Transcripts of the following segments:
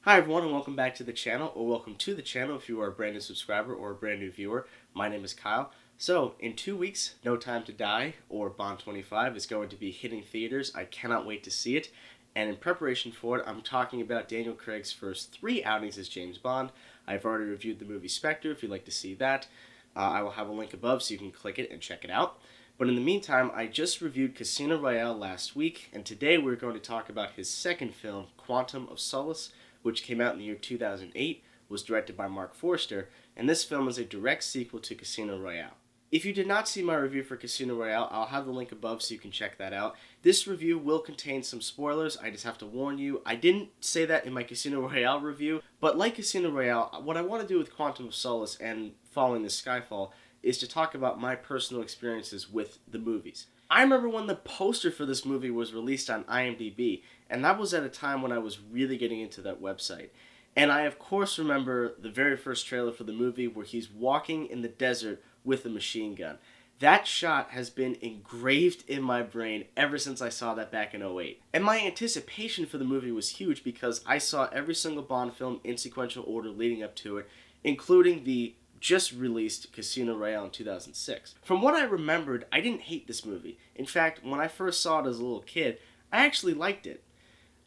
Hi everyone and welcome back to the channel, or welcome to the channel if you are a brand new subscriber or a brand new viewer. My name is Kyle. So, in 2 weeks, No Time to Die, or Bond 25, is going to be hitting theaters. I cannot wait to see it. And in preparation for it, I'm talking about Daniel Craig's first 3 outings as James Bond. I've already reviewed the movie Spectre, if you'd like to see that. I will have a link above so you can click it and check it out. But in the meantime, I just reviewed Casino Royale last week, and today we're going to talk about his second film, Quantum of Solace, which came out in the year 2008, was directed by Marc Forster, and this film is a direct sequel to Casino Royale. If you did not see my review for Casino Royale, I'll have the link above so you can check that out. This review will contain some spoilers, I just have to warn you. I didn't say that in my Casino Royale review, but like Casino Royale, what I want to do with Quantum of Solace and following the SKYFALL is to talk about my personal experiences with the movies. I remember when the poster for this movie was released on IMDb, and that was at a time when I was really getting into that website. And I, of course, remember the very first trailer for the movie where he's walking in the desert with a machine gun. That shot has been engraved in my brain ever since I saw that back in '08. And my anticipation for the movie was huge because I saw every single Bond film in sequential order leading up to it, including the just released Casino Royale in 2006. From what I remembered, I didn't hate this movie. In fact, when I first saw it as a little kid, I actually liked it.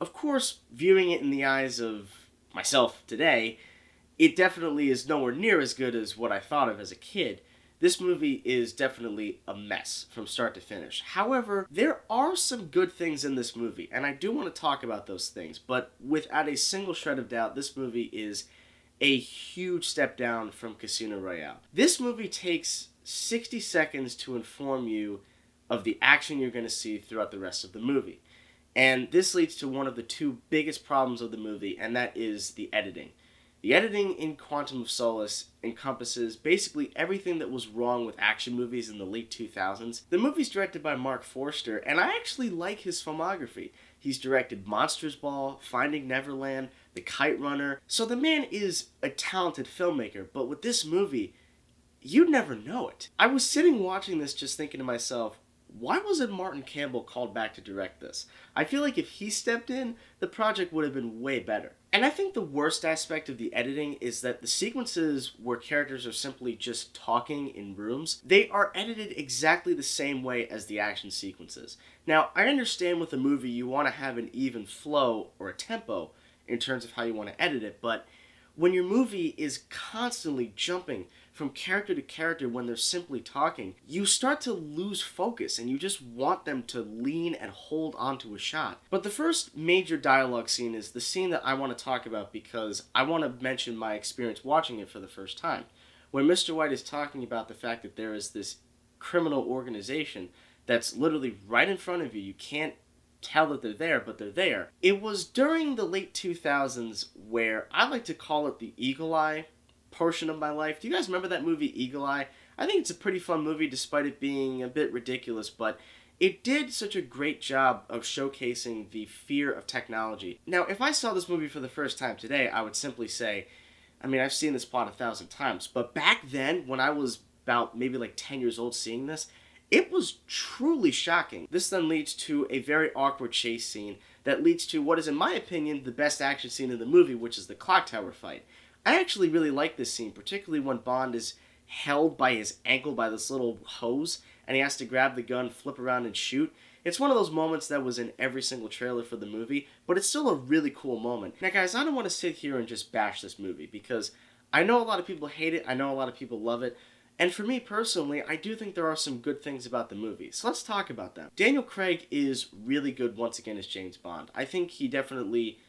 Of course, viewing it in the eyes of myself today, it definitely is nowhere near as good as what I thought of as a kid. This movie is definitely a mess from start to finish. However, there are some good things in this movie, and I do want to talk about those things, but without a single shred of doubt, this movie is a huge step down from Casino Royale. This movie takes 60 seconds to inform you of the action you're going to see throughout the rest of the movie. And this leads to one of the two biggest problems of the movie, and that is the editing. The editing in Quantum of Solace encompasses basically everything that was wrong with action movies in the late 2000s. The movie's directed by Marc Forster, and I actually like his filmography. He's directed Monsters Ball, Finding Neverland, The Kite Runner. So the man is a talented filmmaker, but with this movie, you'd never know it. I was sitting watching this just thinking to myself, why wasn't Martin Campbell called back to direct this? I feel like if he stepped in, the project would have been way better. And I think the worst aspect of the editing is that the sequences where characters are simply just talking in rooms, they are edited exactly the same way as the action sequences. Now, I understand with a movie you want to have an even flow or a tempo in terms of how you want to edit it, but when your movie is constantly jumping from character to character when they're simply talking, you start to lose focus and you just want them to lean and hold onto a shot. But the first major dialogue scene is the scene that I want to talk about because I want to mention my experience watching it for the first time. When Mr. White is talking about the fact that there is this criminal organization that's literally right in front of you, you can't tell that they're there, but they're there. It was during the late 2000s where I like to call it the Eagle Eye portion of my life. Do you guys remember that movie Eagle Eye? I think it's a pretty fun movie despite it being a bit ridiculous, but it did such a great job of showcasing the fear of technology. Now, if I saw this movie for the first time today, I would simply say, I've seen this plot 1,000 times, but back then, when I was about maybe like 10 years old seeing this, it was truly shocking. This then leads to a very awkward chase scene that leads to what is, in my opinion, the best action scene in the movie, which is the clock tower fight. I actually really like this scene, particularly when Bond is held by his ankle by this little hose, and he has to grab the gun, flip around, and shoot. It's one of those moments that was in every single trailer for the movie, but it's still a really cool moment. Now, guys, I don't want to sit here and just bash this movie, because I know a lot of people hate it, I know a lot of people love it, and for me personally, I do think there are some good things about the movie. So let's talk about them. Daniel Craig is really good once again as James Bond. I think he definitely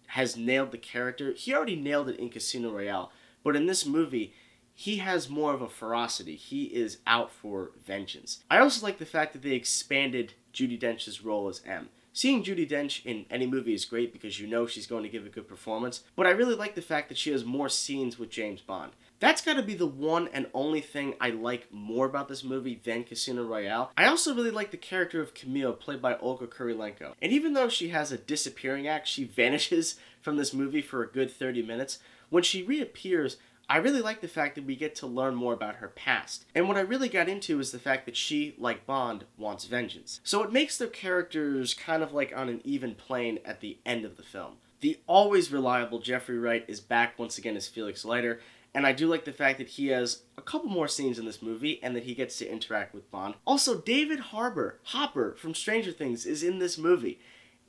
has nailed the character. He already nailed it in Casino Royale, but in this movie, he has more of a ferocity. He is out for vengeance. I also like the fact that they expanded Judi Dench's role as M. Seeing Judi Dench in any movie is great because you know she's going to give a good performance, but I really like the fact that she has more scenes with James Bond. That's got to be the one and only thing I like more about this movie than Casino Royale. I also really like the character of Camille, played by Olga Kurylenko. And even though she has a disappearing act, she vanishes from this movie for a good 30 minutes, when she reappears, I really like the fact that we get to learn more about her past. And what I really got into is the fact that she, like Bond, wants vengeance. So it makes their characters kind of like on an even plane at the end of the film. The always reliable Jeffrey Wright is back once again as Felix Leiter, and I do like the fact that he has a couple more scenes in this movie and that he gets to interact with Bond. Also, David Hopper from Stranger Things is in this movie.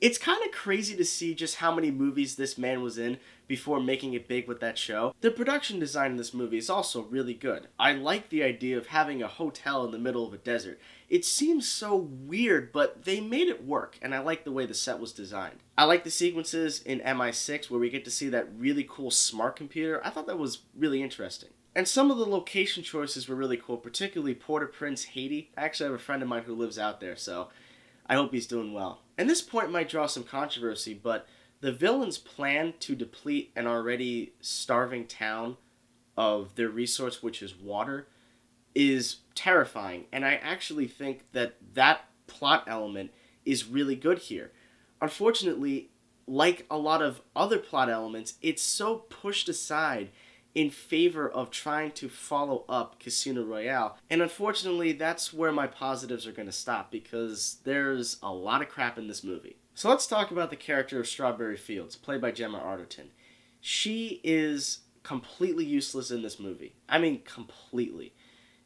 It's kind of crazy to see just how many movies this man was in before making it big with that show. The production design in this movie is also really good. I like the idea of having a hotel in the middle of a desert. It seems so weird, but they made it work, and I like the way the set was designed. I like the sequences in MI6 where we get to see that really cool smart computer. I thought that was really interesting. And some of the location choices were really cool, particularly Port-au-Prince, Haiti. I actually have a friend of mine who lives out there, so I hope he's doing well. And this point might draw some controversy, but the villain's plan to deplete an already starving town of their resource, which is water, is terrifying. And I actually think that that plot element is really good here. Unfortunately, like a lot of other plot elements, it's so pushed aside in favor of trying to follow up Casino Royale. And unfortunately, that's where my positives are going to stop, because there's a lot of crap in this movie. So let's talk about the character of Strawberry Fields, played by Gemma Arterton. She is completely useless in this movie. I mean, completely.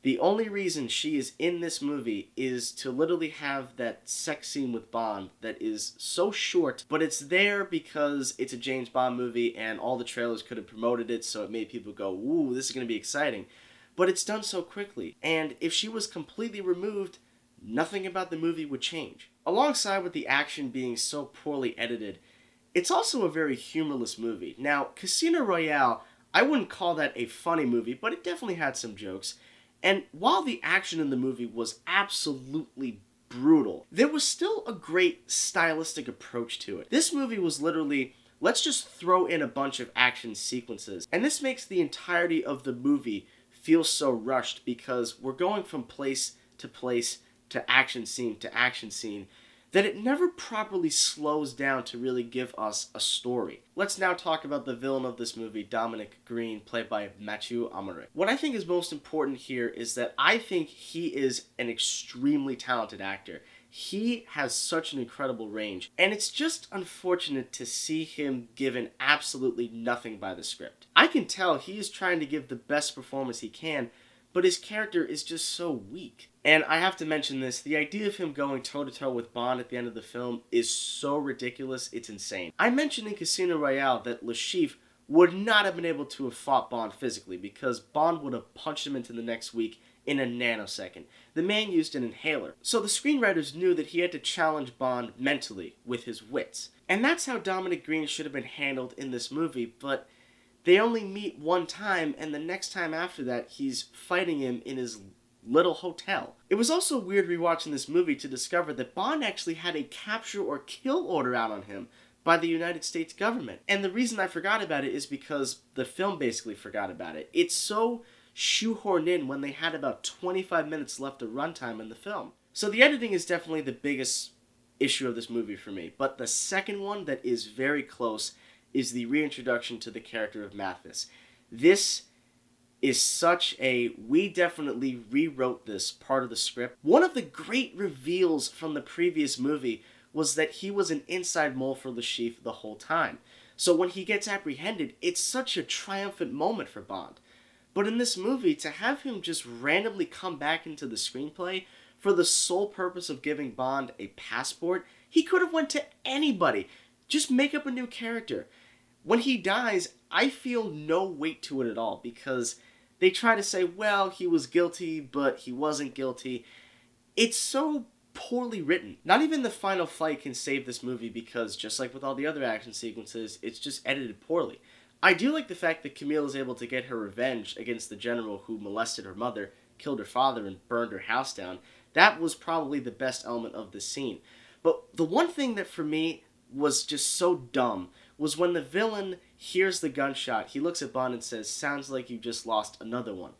The only reason she is in this movie is to literally have that sex scene with Bond that is so short, but it's there because it's a James Bond movie and all the trailers could have promoted it, so it made people go, ooh, this is going to be exciting. But it's done so quickly, and if she was completely removed, nothing about the movie would change. Alongside with the action being so poorly edited, it's also a very humorless movie. Now, Casino Royale, I wouldn't call that a funny movie, but it definitely had some jokes. And while the action in the movie was absolutely brutal, there was still a great stylistic approach to it. This movie was literally, let's just throw in a bunch of action sequences. And this makes the entirety of the movie feel so rushed because we're going from place to action scene, that it never properly slows down to really give us a story. Let's now talk about the villain of this movie, Dominic Green, played by Matthieu Amalric. What I think is most important here is that I think he is an extremely talented actor. He has such an incredible range, and it's just unfortunate to see him given absolutely nothing by the script. I can tell he is trying to give the best performance he can, but his character is just so weak. And I have to mention this, the idea of him going toe-to-toe with Bond at the end of the film is so ridiculous, it's insane. I mentioned in Casino Royale that Le Chiffre would not have been able to have fought Bond physically because Bond would have punched him into the next week in a nanosecond. The man used an inhaler. So the screenwriters knew that he had to challenge Bond mentally with his wits. And that's how Dominic Green should have been handled in this movie, but they only meet one time, and the next time after that, he's fighting him in his little hotel. It was also weird rewatching this movie to discover that Bond actually had a capture or kill order out on him by the United States government. And the reason I forgot about it is because the film basically forgot about it. It's so shoehorned in when they had about 25 minutes left of runtime in the film. So the editing is definitely the biggest issue of this movie for me. But the second one that is very close is the reintroduction to the character of Mathis. This is such a, we definitely rewrote this part of the script. One of the great reveals from the previous movie was that he was an inside mole for Le Chiffre the whole time. So when he gets apprehended, it's such a triumphant moment for Bond. But in this movie, to have him just randomly come back into the screenplay for the sole purpose of giving Bond a passport, he could have went to anybody. Just make up a new character. When he dies, I feel no weight to it at all because they try to say, well, he was guilty, but he wasn't guilty. It's so poorly written. Not even the final fight can save this movie because, just like with all the other action sequences, it's just edited poorly. I do like the fact that Camille is able to get her revenge against the general who molested her mother, killed her father, and burned her house down. That was probably the best element of the scene. But the one thing that for me was just so dumb was when the villain hears the gunshot, he looks at Bond and says, sounds like you just lost another one.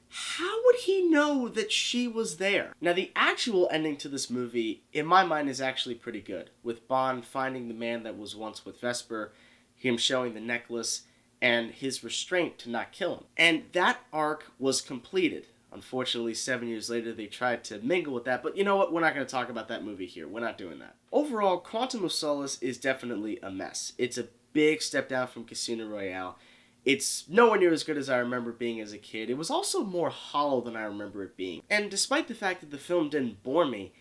How would he know that she was there? Now, the actual ending to this movie, in my mind, is actually pretty good. With Bond finding the man that was once with Jesper, him showing the necklace, and his restraint to not kill him. And that arc was completed. Unfortunately, 7 years later, they tried to mingle with that, but you know what? We're not going to talk about that movie here. We're not doing that. Overall, Quantum of Solace is definitely a mess. It's a big step down from Casino Royale. It's nowhere near as good as I remember being as a kid. It was also more hollow than I remember it being. And despite the fact that the film didn't bore me,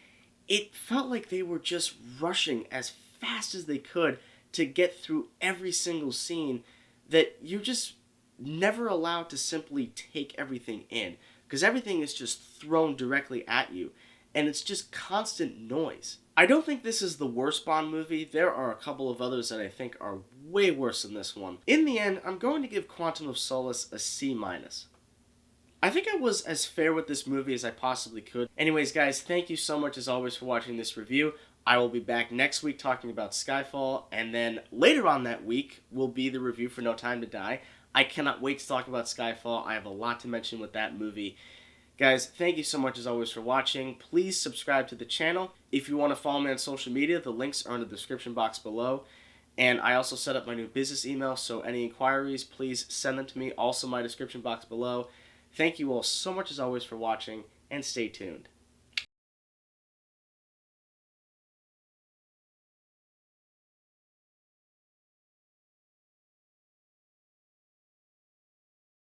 it felt like they were just rushing as fast as they could to get through every single scene that you're just never allowed to simply take everything in, because everything is just thrown directly at you, and it's just constant noise. I don't think this is the worst Bond movie. There are a couple of others that I think are way worse than this one. In the end, I'm going to give Quantum of Solace a C-. I think I was as fair with this movie as I possibly could. Anyways, guys, thank you so much as always for watching this review. I will be back next week talking about Skyfall, and then later on that week will be the review for No Time to Die. I cannot wait to talk about Skyfall. I have a lot to mention with that movie. Guys, thank you so much as always for watching. Please subscribe to the channel. If you want to follow me on social media, the links are in the description box below. And I also set up my new business email, so any inquiries, please send them to me. Also, my description box below. Thank you all so much as always for watching, and stay tuned.